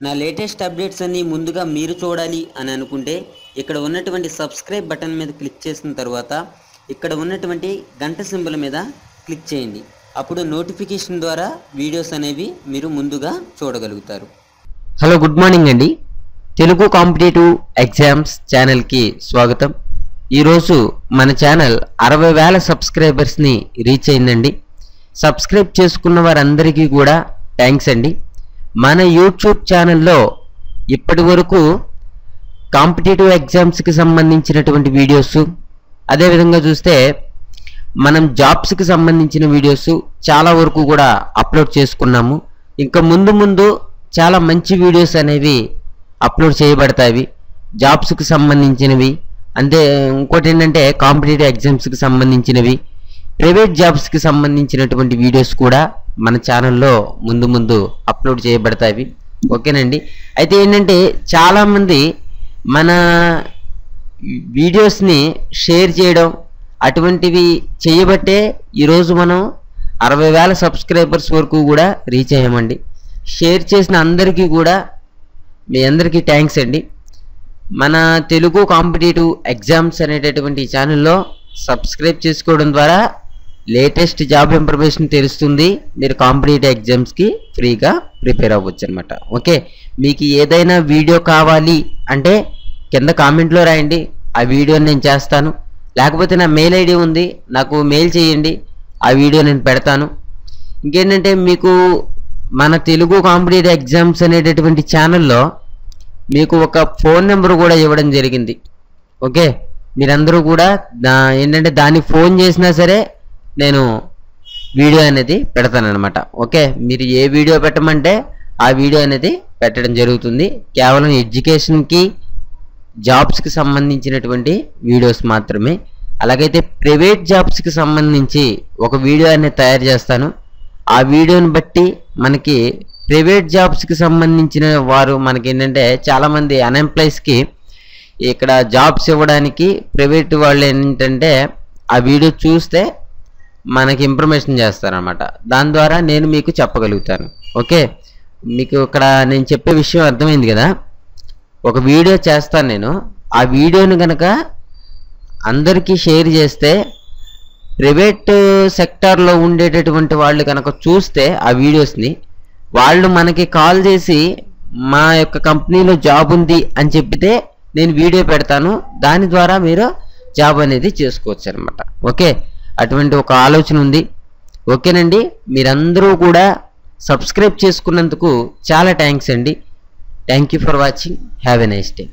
నా latest updates అన్ని ముందుగా మీరు చూడాలి అని అనుకుంటే ఇక్కడ ఉన్నటువంటి సబ్స్క్రైబ్ బటన్ మీద క్లిక్ చేసిన తర్వాత ఇక్కడ ఉన్నటువంటి గంట సింబల్ మీద క్లిక్ చేయండి. అప్పుడు నోటిఫికేషన్ ద్వారా వీడియోస్ అనేవి మీరు ముందుగా చూడగలుగుతారు. హలో, గుడ్ మార్నింగ్ అండి. తెలుగు కాంపిటేటివ్ ఎగ్జామ్స్ ఛానల్కి స్వాగతం. ఈరోజు మన ఛానల్ 60,000 సబ్స్క్రైబర్స్ని రీచ్ అయిందండి. సబ్స్క్రైబ్ చేసుకున్న వారందరికీ కూడా థ్యాంక్స్ అండి. మన యూట్యూబ్ ఛానల్లో ఇప్పటి వరకు కాంపిటేటివ్ ఎగ్జామ్స్కి సంబంధించినటువంటి వీడియోస్, అదేవిధంగా చూస్తే మనం జాబ్స్కి సంబంధించిన వీడియోస్ చాలా వరకు కూడా అప్లోడ్ చేసుకున్నాము. ఇంకా ముందు చాలా మంచి వీడియోస్ అనేవి అప్లోడ్ చేయబడతాయి. జాబ్స్కి సంబంధించినవి, అంతే ఇంకోటి ఏంటంటే కాంపిటేటివ్ ఎగ్జామ్స్కి సంబంధించినవి, ప్రైవేట్ జాబ్స్కి సంబంధించినటువంటి వీడియోస్ కూడా మన ఛానల్లో ముందు అప్లోడ్ చేయబడతాయి. ఓకేనండి. అయితే ఏంటంటే చాలామంది మన వీడియోస్ని షేర్ చేయడం అటువంటివి చేయబట్టే ఈరోజు మనం 60,000 సబ్స్క్రైబర్స్ వరకు కూడా రీచ్ అయ్యామండి. షేర్ చేసిన అందరికీ కూడా మీ అందరికీ థ్యాంక్స్ అండి. మన తెలుగు కాంపిటేటివ్ ఎగ్జామ్స్ అనేటటువంటి ఛానల్లో సబ్స్క్రైబ్ చేసుకోవడం ద్వారా లేటెస్ట్ జాబ్ ఇన్ఫర్మేషన్ తెలుస్తుంది. మీరు కాంపిటేటివ్ ఎగ్జామ్స్కి ఫ్రీగా ప్రిపేర్ అవ్వచ్చు అనమాట. ఓకే, మీకు ఏదైనా వీడియో కావాలి అంటే కింద కామెంట్లో రాయండి, ఆ వీడియోని నేను చేస్తాను. లేకపోతే నా మెయిల్ ఐడి ఉంది, నాకు మెయిల్ చేయండి, ఆ వీడియో నేను పెడతాను. ఇంకేంటంటే మీకు మన తెలుగు కాంపిటేటివ్ ఎగ్జామ్స్ అనేటటువంటి ఛానల్లో మీకు ఒక ఫోన్ నెంబర్ కూడా ఇవ్వడం జరిగింది. ఓకే, మీరందరూ కూడా ఏంటంటే దాన్ని ఫోన్ చేసినా సరే నేను వీడియో అనేది పెడతానమాట. ఓకే, మీరు ఏ వీడియో పెట్టమంటే ఆ వీడియో అనేది పెట్టడం జరుగుతుంది. కేవలం ఎడ్యుకేషన్కి, జాబ్స్కి సంబంధించినటువంటి వీడియోస్ మాత్రమే. అలాగైతే ప్రైవేట్ జాబ్స్కి సంబంధించి ఒక వీడియో అనేది తయారు చేస్తాను. ఆ వీడియోని బట్టి మనకి ప్రైవేట్ జాబ్స్కి సంబంధించిన వారు మనకి ఏంటంటే చాలామంది అన్ఎంప్లాయీస్కి ఇక్కడ జాబ్స్ ఇవ్వడానికి ప్రైవేట్ వాళ్ళు ఏంటంటే ఆ వీడియో చూస్తే మనకి ఇన్ఫర్మేషన్ చేస్తారనమాట. దాని ద్వారా నేను మీకు చెప్పగలుగుతాను. ఓకే, మీకు ఇక్కడ నేను చెప్పే విషయం అర్థమైంది కదా. ఒక వీడియో చేస్తాను నేను, ఆ వీడియోని కనుక అందరికీ షేర్ చేస్తే ప్రైవేట్ సెక్టార్లో ఉండేటటువంటి వాళ్ళు కనుక చూస్తే ఆ వీడియోస్ని, వాళ్ళు మనకి కాల్ చేసి మా యొక్క కంపెనీలో జాబ్ ఉంది అని చెప్పితే నేను వీడియో పెడతాను. దాని ద్వారా మీరు జాబ్ అనేది చేసుకోవచ్చు అనమాట. ఓకే, అటువంటి ఒక ఆలోచన ఉంది. ఓకేనండి, మీరందరూ కూడా సబ్స్క్రైబ్ చేసుకున్నందుకు చాలా థ్యాంక్స్ అండి. Thank you for watching. Have a nice day.